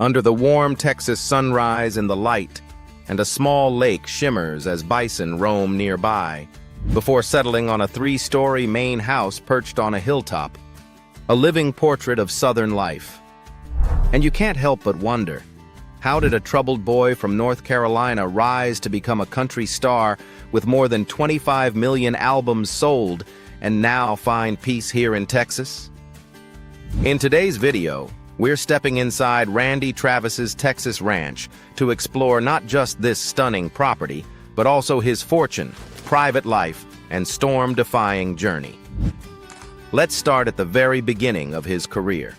Under the warm Texas sunrise in the light, and a small lake shimmers as bison roam nearby, before settling on a 3-story main house perched on a hilltop, a living portrait of Southern life. And you can't help but wonder, how did a troubled boy from North Carolina rise to become a country star with more than 25 million albums sold and now find peace here in Texas? In today's video, we're stepping inside Randy Travis's Texas ranch to explore not just this stunning property, but also his fortune, private life, and storm-defying journey. Let's start at the very beginning of his career.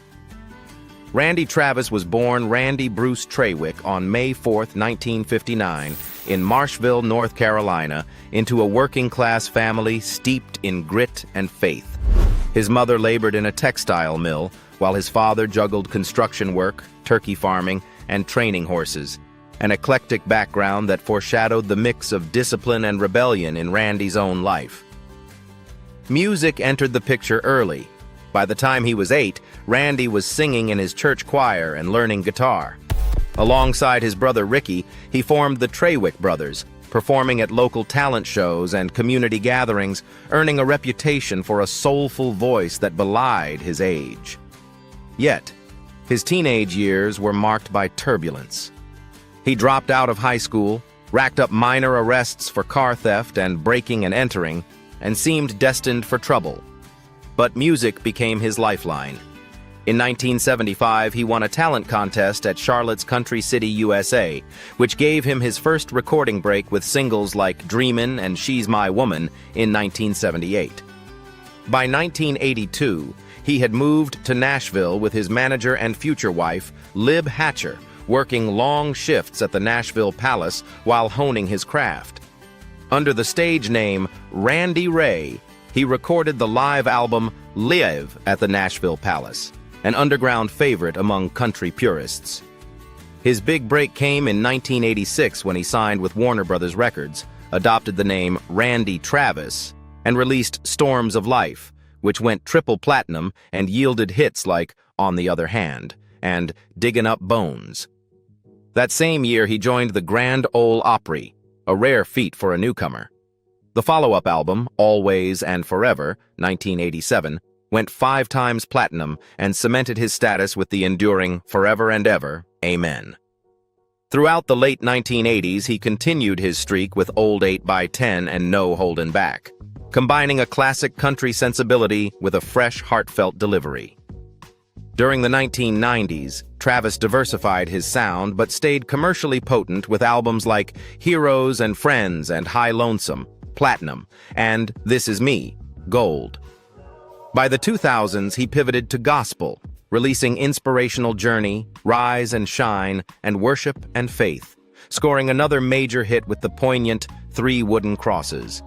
Randy Travis was born Randy Bruce Trawick on May 4, 1959, in Marshville, North Carolina, into a working-class family steeped in grit and faith. His mother labored in a textile mill, while his father juggled construction work, turkey farming, and training horses, an eclectic background that foreshadowed the mix of discipline and rebellion in Randy's own life. Music entered the picture early. By the time he was 8, Randy was singing in his church choir and learning guitar. Alongside his brother Ricky, he formed the Trawick Brothers, performing at local talent shows and community gatherings, earning a reputation for a soulful voice that belied his age. Yet, his teenage years were marked by turbulence. He dropped out of high school, racked up minor arrests for car theft and breaking and entering, and seemed destined for trouble. But music became his lifeline. In 1975, he won a talent contest at Charlotte's Country City, USA, which gave him his first recording break with singles like Dreamin' and She's My Woman in 1978. By 1982, he had moved to Nashville with his manager and future wife, Lib Hatcher, working long shifts at the Nashville Palace while honing his craft. Under the stage name Randy Ray, he recorded the live album Live at the Nashville Palace, an underground favorite among country purists. His big break came in 1986 when he signed with Warner Brothers Records, adopted the name Randy Travis, and released Storms of Life, which went triple platinum and yielded hits like On the Other Hand and Diggin' Up Bones. That same year, he joined the Grand Ole Opry, a rare feat for a newcomer. The follow-up album, Always and Forever, 1987, went 5 times platinum and cemented his status with the enduring Forever and Ever, Amen. Throughout the late 1980s, he continued his streak with Old 8x10 and No Holdin' Back, combining a classic country sensibility with a fresh, heartfelt delivery. During the 1990s, Travis diversified his sound but stayed commercially potent with albums like Heroes and Friends and High Lonesome, platinum, and This Is Me, gold. By the 2000s, he pivoted to gospel, releasing Inspirational Journey, Rise and Shine, and Worship and Faith, scoring another major hit with the poignant 3 Wooden Crosses.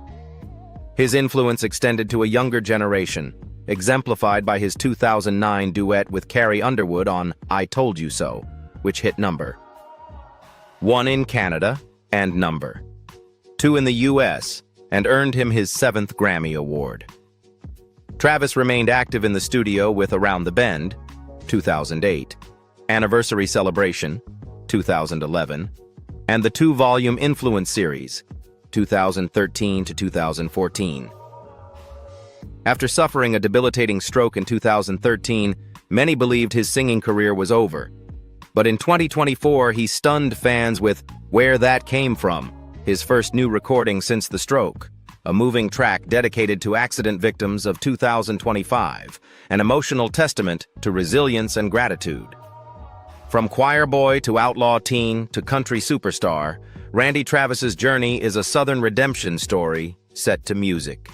His influence extended to a younger generation, exemplified by his 2009 duet with Carrie Underwood on I Told You So, which hit number 1 in Canada and number 2 in the US, and earned him his 7th Grammy Award. Travis remained active in the studio with Around the Bend, 2008, Anniversary Celebration, 2011, and the 2-volume Influence series, 2013 to 2014. After suffering a debilitating stroke in 2013, many believed his singing career was over. But in 2024, he stunned fans with Where That Came From, his first new recording since the stroke, a moving track dedicated to accident victims of 2025, an emotional testament to resilience and gratitude. From choir boy to outlaw teen to country superstar, Randy Travis's journey is a Southern redemption story set to music.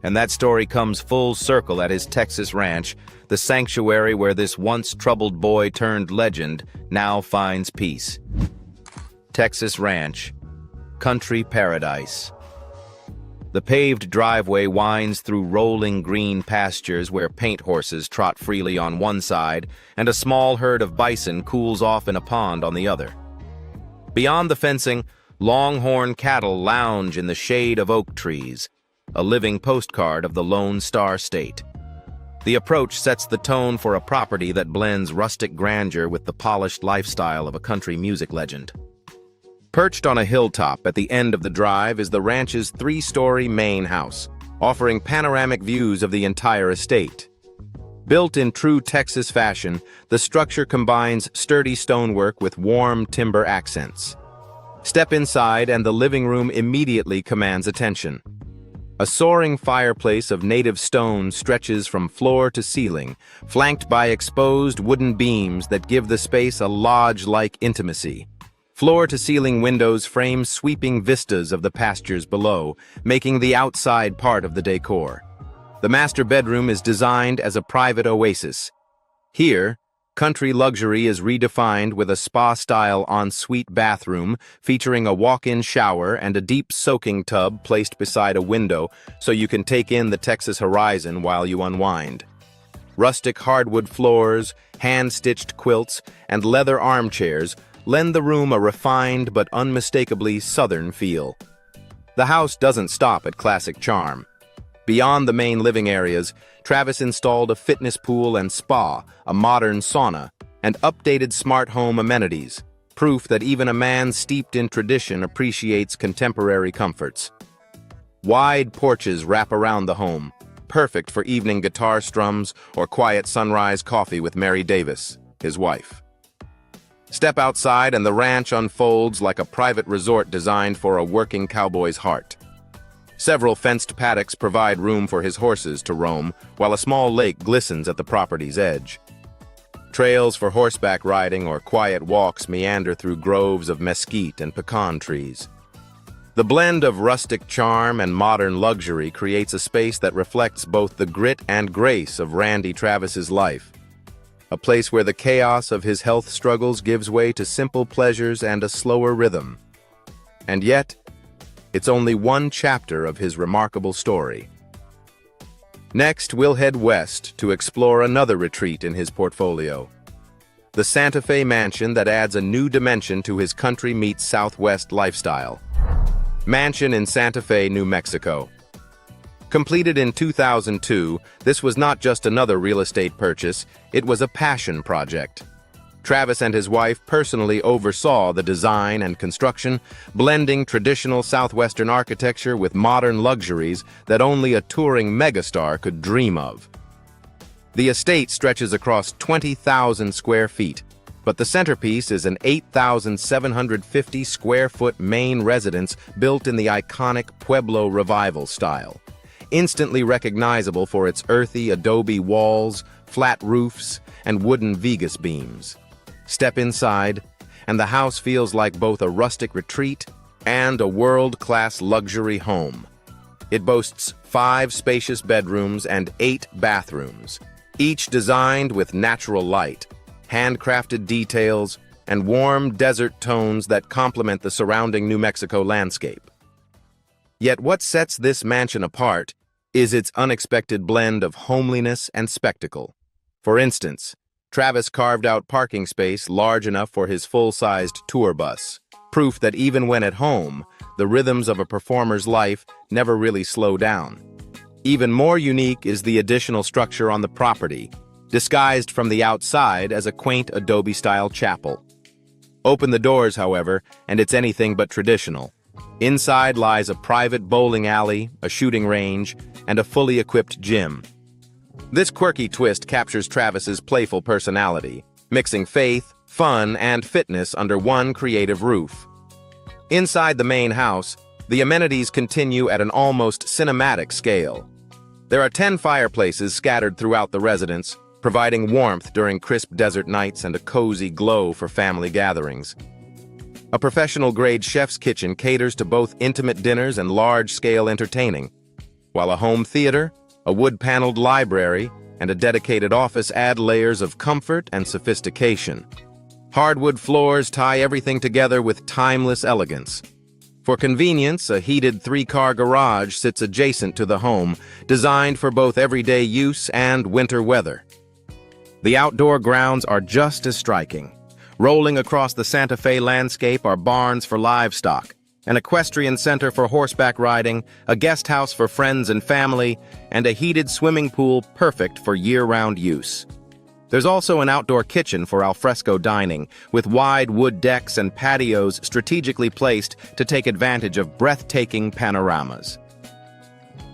And that story comes full circle at his Texas ranch, the sanctuary where this once troubled boy turned legend now finds peace. Texas Ranch, country paradise. The paved driveway winds through rolling green pastures where paint horses trot freely on one side and a small herd of bison cools off in a pond on the other. Beyond the fencing, longhorn cattle lounge in the shade of oak trees, a living postcard of the Lone Star State. The approach sets the tone for a property that blends rustic grandeur with the polished lifestyle of a country music legend. Perched on a hilltop at the end of the drive is the ranch's three-story main house, offering panoramic views of the entire estate. Built in true Texas fashion, the structure combines sturdy stonework with warm timber accents. Step inside and the living room immediately commands attention. A soaring fireplace of native stone stretches from floor to ceiling, flanked by exposed wooden beams that give the space a lodge-like intimacy. Floor-to-ceiling windows frame sweeping vistas of the pastures below, making the outside part of the decor. The master bedroom is designed as a private oasis. Here, country luxury is redefined with a spa-style ensuite bathroom featuring a walk-in shower and a deep soaking tub placed beside a window so you can take in the Texas horizon while you unwind. Rustic hardwood floors, hand-stitched quilts, and leather armchairs lend the room a refined but unmistakably southern feel. The house doesn't stop at classic charm. Beyond the main living areas, Travis installed a fitness pool and spa, a modern sauna, and updated smart home amenities, proof that even a man steeped in tradition appreciates contemporary comforts. Wide porches wrap around the home, perfect for evening guitar strums or quiet sunrise coffee with Mary Davis, his wife. Step outside and the ranch unfolds like a private resort designed for a working cowboy's heart. Several fenced paddocks provide room for his horses to roam, while a small lake glistens at the property's edge. Trails for horseback riding or quiet walks meander through groves of mesquite and pecan trees. The blend of rustic charm and modern luxury creates a space that reflects both the grit and grace of Randy Travis's life. A place where the chaos of his health struggles gives way to simple pleasures and a slower rhythm. And yet, it's only one chapter of his remarkable story. Next, we'll head west to explore another retreat in his portfolio. The Santa Fe mansion that adds a new dimension to his country meets Southwest lifestyle. Mansion in Santa Fe, New Mexico. Completed in 2002, this was not just another real estate purchase, it was a passion project. Travis and his wife personally oversaw the design and construction, blending traditional Southwestern architecture with modern luxuries that only a touring megastar could dream of. The estate stretches across 20,000 square feet, but the centerpiece is an 8,750 square foot main residence built in the iconic Pueblo Revival style. Instantly recognizable for its earthy adobe walls, flat roofs, and wooden Vigas beams. Step inside, and the house feels like both a rustic retreat and a world-class luxury home. It boasts 5 spacious bedrooms and 8 bathrooms, each designed with natural light, handcrafted details, and warm desert tones that complement the surrounding New Mexico landscape. Yet what sets this mansion apart is its unexpected blend of homeliness and spectacle. For instance, Travis carved out parking space large enough for his full-sized tour bus, proof that even when at home, the rhythms of a performer's life never really slow down. Even more unique is the additional structure on the property, disguised from the outside as a quaint adobe-style chapel. Open the doors, however, and it's anything but traditional. Inside lies a private bowling alley, a shooting range, and a fully equipped gym. This quirky twist captures Travis's playful personality, mixing faith, fun, and fitness under one creative roof. Inside the main house, the amenities continue at an almost cinematic scale. There are 10 fireplaces scattered throughout the residence, providing warmth during crisp desert nights and a cozy glow for family gatherings. A professional-grade chef's kitchen caters to both intimate dinners and large-scale entertaining, while a home theater, a wood-paneled library, and a dedicated office add layers of comfort and sophistication. Hardwood floors tie everything together with timeless elegance. For convenience, a heated 3-car garage sits adjacent to the home, designed for both everyday use and winter weather. The outdoor grounds are just as striking. Rolling across the Santa Fe landscape are barns for livestock, an equestrian center for horseback riding, a guest house for friends and family, and a heated swimming pool perfect for year-round use. There's also an outdoor kitchen for alfresco dining, with wide wood decks and patios strategically placed to take advantage of breathtaking panoramas.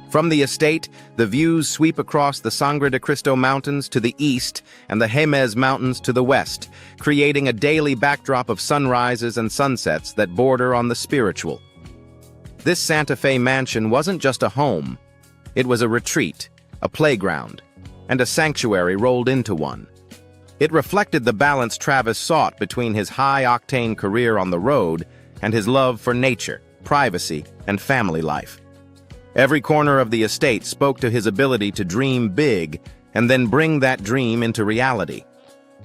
From the estate, the views sweep across the Sangre de Cristo Mountains to the east and the Jemez Mountains to the west, creating a daily backdrop of sunrises and sunsets that border on the spiritual. This Santa Fe mansion wasn't just a home. It was a retreat, a playground, and a sanctuary rolled into one. It reflected the balance Travis sought between his high-octane career on the road and his love for nature, privacy, and family life. Every corner of the estate spoke to his ability to dream big and then bring that dream into reality.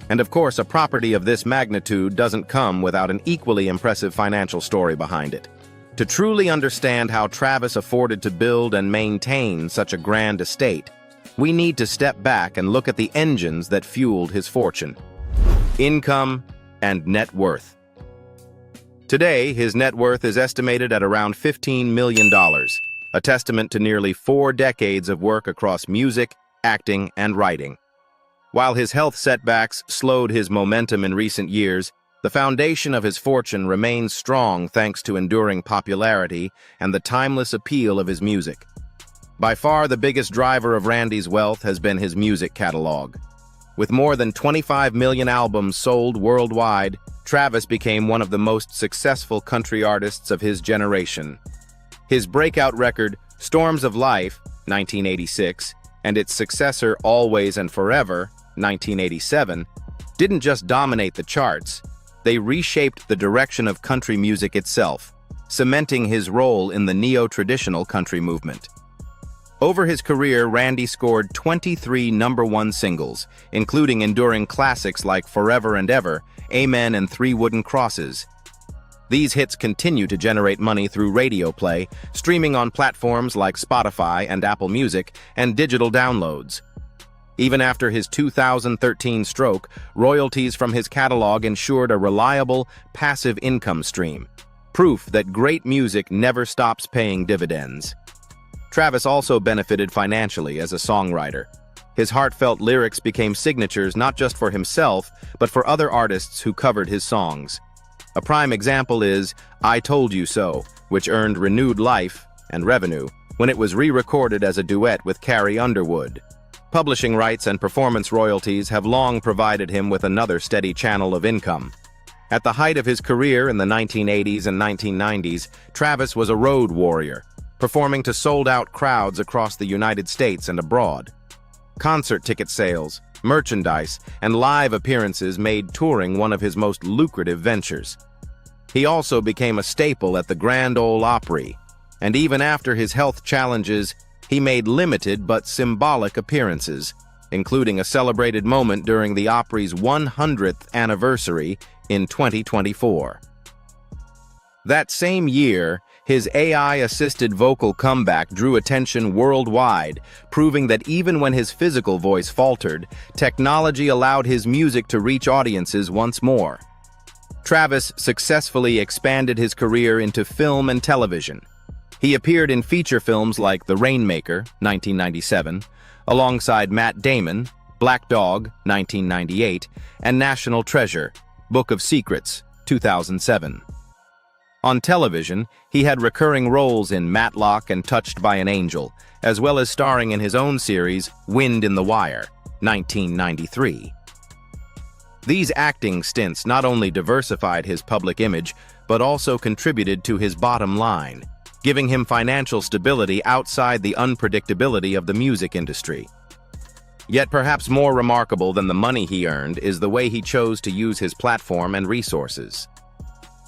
And of course, a property of this magnitude doesn't come without an equally impressive financial story behind it. To truly understand how Travis afforded to build and maintain such a grand estate, we need to step back and look at the engines that fueled his fortune: income and net worth. Today, his net worth is estimated at around $15 million. A testament to nearly 4 decades of work across music, acting, and writing. While his health setbacks slowed his momentum in recent years, the foundation of his fortune remains strong thanks to enduring popularity and the timeless appeal of his music. By far the biggest driver of Randy's wealth has been his music catalog. With more than 25 million albums sold worldwide, Travis became one of the most successful country artists of his generation. His breakout record, Storms of Life, 1986, and its successor, Always and Forever, 1987, didn't just dominate the charts, they reshaped the direction of country music itself, cementing his role in the neo-traditional country movement. Over his career, Randy scored 23 #1 singles, including enduring classics like Forever and Ever, Amen and 3 Wooden Crosses. These hits continue to generate money through radio play, streaming on platforms like Spotify and Apple Music, and digital downloads. Even after his 2013 stroke, royalties from his catalog ensured a reliable, passive income stream, proof that great music never stops paying dividends. Travis also benefited financially as a songwriter. His heartfelt lyrics became signatures not just for himself, but for other artists who covered his songs. A prime example is I Told You So, which earned renewed life and revenue when it was re-recorded as a duet with Carrie Underwood. Publishing rights and performance royalties have long provided him with another steady channel of income. At the height of his career in the 1980s and 1990s, Travis was a road warrior, performing to sold-out crowds across the United States and abroad. Concert ticket sales, merchandise, and live appearances made touring one of his most lucrative ventures. He also became a staple at the Grand Ole Opry, and even after his health challenges, he made limited but symbolic appearances, including a celebrated moment during the Opry's 100th anniversary in 2024. That same year, his AI-assisted vocal comeback drew attention worldwide, proving that even when his physical voice faltered, technology allowed his music to reach audiences once more. Travis successfully expanded his career into film and television. He appeared in feature films like The Rainmaker, 1997, alongside Matt Damon, Black Dog, 1998, and National Treasure, Book of Secrets, 2007. On television, he had recurring roles in Matlock and Touched by an Angel, as well as starring in his own series, Wind in the Wire, 1993. These acting stints not only diversified his public image, but also contributed to his bottom line, giving him financial stability outside the unpredictability of the music industry. Yet perhaps more remarkable than the money he earned is the way he chose to use his platform and resources.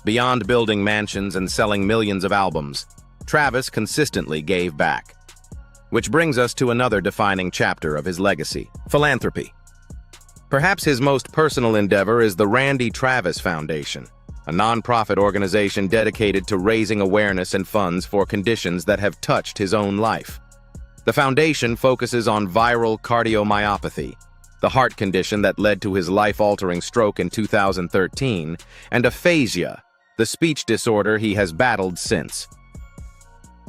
Beyond building mansions and selling millions of albums, Travis consistently gave back. Which brings us to another defining chapter of his legacy: philanthropy. Perhaps his most personal endeavor is the Randy Travis Foundation, a nonprofit organization dedicated to raising awareness and funds for conditions that have touched his own life. The foundation focuses on viral cardiomyopathy, the heart condition that led to his life-altering stroke in 2013, and aphasia, the speech disorder he has battled since.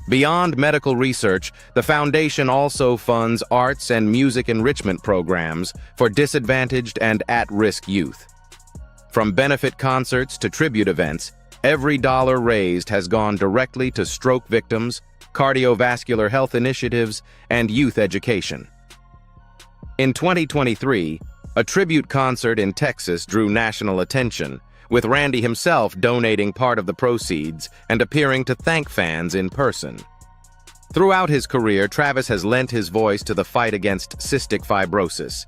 Beyond medical research, the foundation also funds arts and music enrichment programs for disadvantaged and at-risk youth. From benefit concerts to tribute events, every dollar raised has gone directly to stroke victims, cardiovascular health initiatives, and youth education. In 2023, a tribute concert in Texas drew national attention, with Randy himself donating part of the proceeds and appearing to thank fans in person. Throughout his career, Travis has lent his voice to the fight against cystic fibrosis.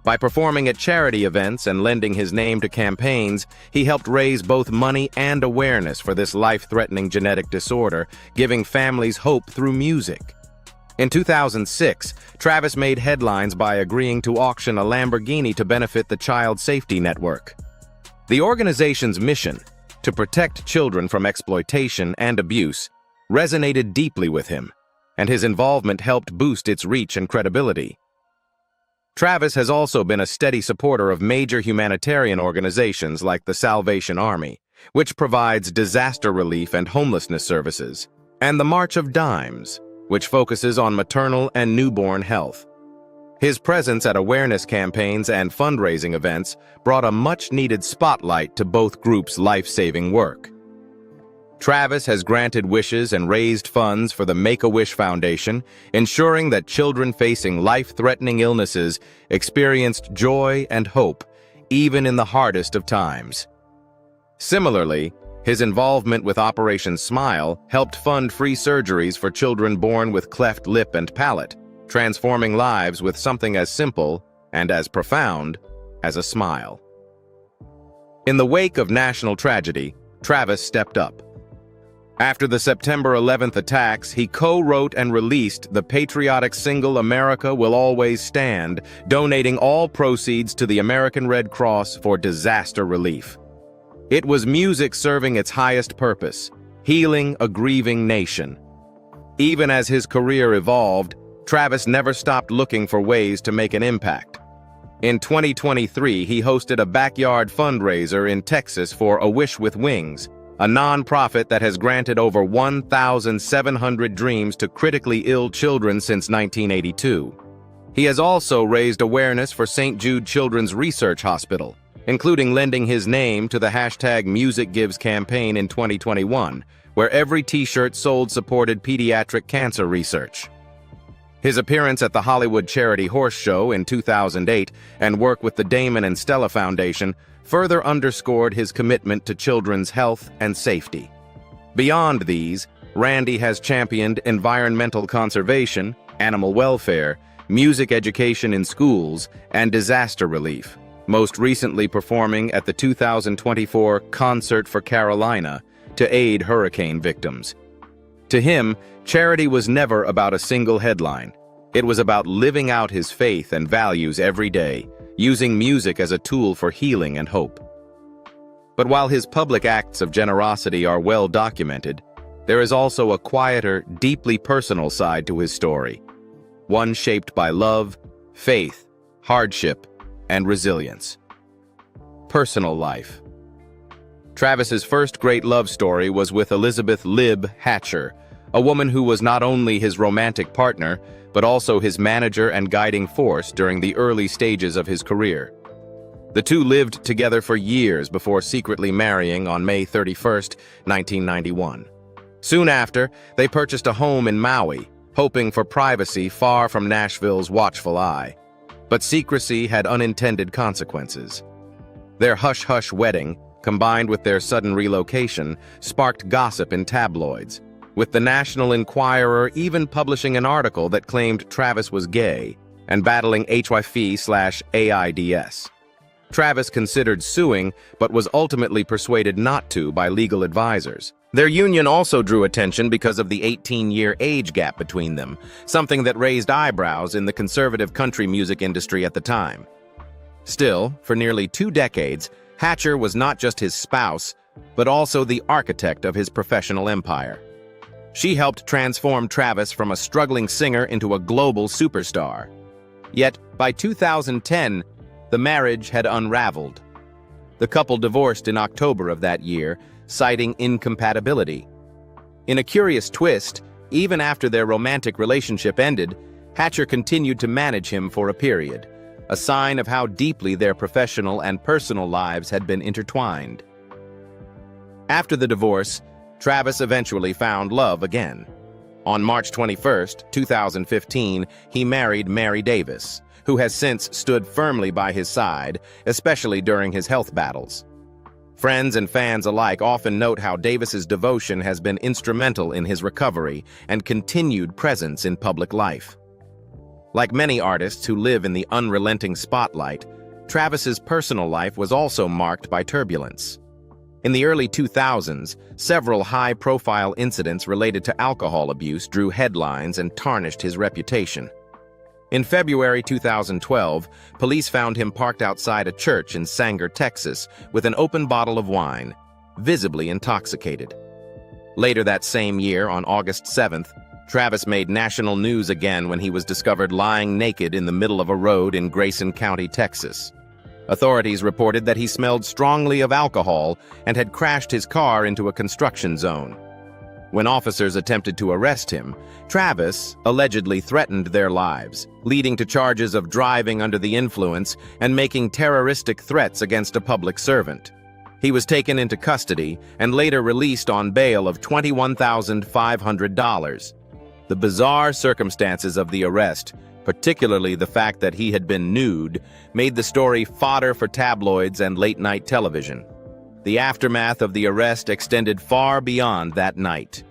By performing at charity events and lending his name to campaigns, he helped raise both money and awareness for this life-threatening genetic disorder, giving families hope through music. In 2006, Travis made headlines by agreeing to auction a Lamborghini to benefit the Child Safety Network. The organization's mission, to protect children from exploitation and abuse, resonated deeply with him, and his involvement helped boost its reach and credibility. Travis has also been a steady supporter of major humanitarian organizations like the Salvation Army, which provides disaster relief and homelessness services, and the March of Dimes, which focuses on maternal and newborn health. His presence at awareness campaigns and fundraising events brought a much-needed spotlight to both groups' life-saving work. Travis has granted wishes and raised funds for the Make-A-Wish Foundation, ensuring that children facing life-threatening illnesses experienced joy and hope, even in the hardest of times. Similarly, his involvement with Operation Smile helped fund free surgeries for children born with cleft lip and palate, transforming lives with something as simple and as profound as a smile. In the wake of national tragedy, Travis stepped up. After the September 11th attacks, he co-wrote and released the patriotic single "America Will Always Stand," donating all proceeds to the American Red Cross for disaster relief. It was music serving its highest purpose, healing a grieving nation. Even as his career evolved, Travis never stopped looking for ways to make an impact. In 2023, he hosted a backyard fundraiser in Texas for A Wish with Wings, a nonprofit that has granted over 1,700 dreams to critically ill children since 1982. He has also raised awareness for St. Jude Children's Research Hospital, including lending his name to the #MusicGives campaign in 2021, where every t-shirt sold supported pediatric cancer research. His appearance at the Hollywood Charity Horse Show in 2008 and work with the Damon and Stella Foundation further underscored his commitment to children's health and safety. Beyond these, Randy has championed environmental conservation, animal welfare, music education in schools, and disaster relief, most recently performing at the 2024 Concert for Carolina to aid hurricane victims. To him, charity was never about a single headline. It was about living out his faith and values every day, using music as a tool for healing and hope. But while his public acts of generosity are well documented, there is also a quieter, deeply personal side to his story, one shaped by love, faith, hardship, and resilience. Personal life. Travis's first great love story was with Elizabeth "Lib" Hatcher, a woman who was not only his romantic partner, but also his manager and guiding force during the early stages of his career. The two lived together for years before secretly marrying on May 31st, 1991. Soon after, they purchased a home in Maui, hoping for privacy far from Nashville's watchful eye. But secrecy had unintended consequences. Their hush-hush wedding, combined with their sudden relocation, sparked gossip in tabloids, with the National Enquirer even publishing an article that claimed Travis was gay and battling HIV/AIDS. Travis considered suing, but was ultimately persuaded not to by legal advisors. Their union also drew attention because of the 18-year age gap between them, something that raised eyebrows in the conservative country music industry at the time. Still, for nearly 2 decades, Hatcher was not just his spouse, but also the architect of his professional empire. She helped transform Travis from a struggling singer into a global superstar. Yet, by 2010, the marriage had unraveled. The couple divorced in October of that year, citing incompatibility. In a curious twist, even after their romantic relationship ended, Hatcher continued to manage him for a period, a sign of how deeply their professional and personal lives had been intertwined. After the divorce, Travis eventually found love again. On March 21, 2015, he married Mary Davis, who has since stood firmly by his side, especially during his health battles. Friends and fans alike often note how Davis's devotion has been instrumental in his recovery and continued presence in public life. Like many artists who live in the unrelenting spotlight, Travis's personal life was also marked by turbulence. In the early 2000s, several high-profile incidents related to alcohol abuse drew headlines and tarnished his reputation. In February 2012, police found him parked outside a church in Sanger, Texas, with an open bottle of wine, visibly intoxicated. Later that same year, on August 7th, Travis made national news again when he was discovered lying naked in the middle of a road in Grayson County, Texas. Authorities reported that he smelled strongly of alcohol and had crashed his car into a construction zone. When officers attempted to arrest him, Travis allegedly threatened their lives, leading to charges of driving under the influence and making terroristic threats against a public servant. He was taken into custody and later released on bail of $21,500. The bizarre circumstances of the arrest, particularly the fact that he had been nude, made the story fodder for tabloids and late-night television. The aftermath of the arrest extended far beyond that night.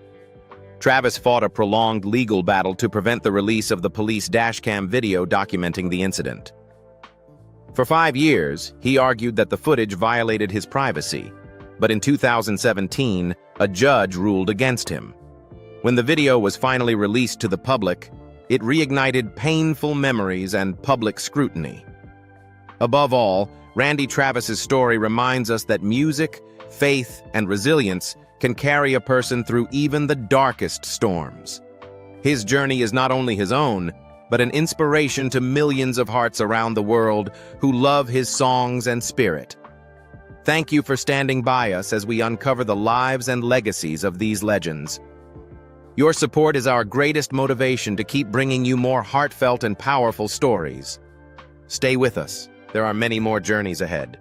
Travis fought a prolonged legal battle to prevent the release of the police dashcam video documenting the incident. For 5 years, he argued that the footage violated his privacy, but in 2017, a judge ruled against him. When the video was finally released to the public, it reignited painful memories and public scrutiny. Above all, Randy Travis's story reminds us that music, faith, and resilience can carry a person through even the darkest storms. His journey is not only his own, but an inspiration to millions of hearts around the world who love his songs and spirit. Thank you for standing by us as we uncover the lives and legacies of these legends. Your support is our greatest motivation to keep bringing you more heartfelt and powerful stories. Stay with us. There are many more journeys ahead.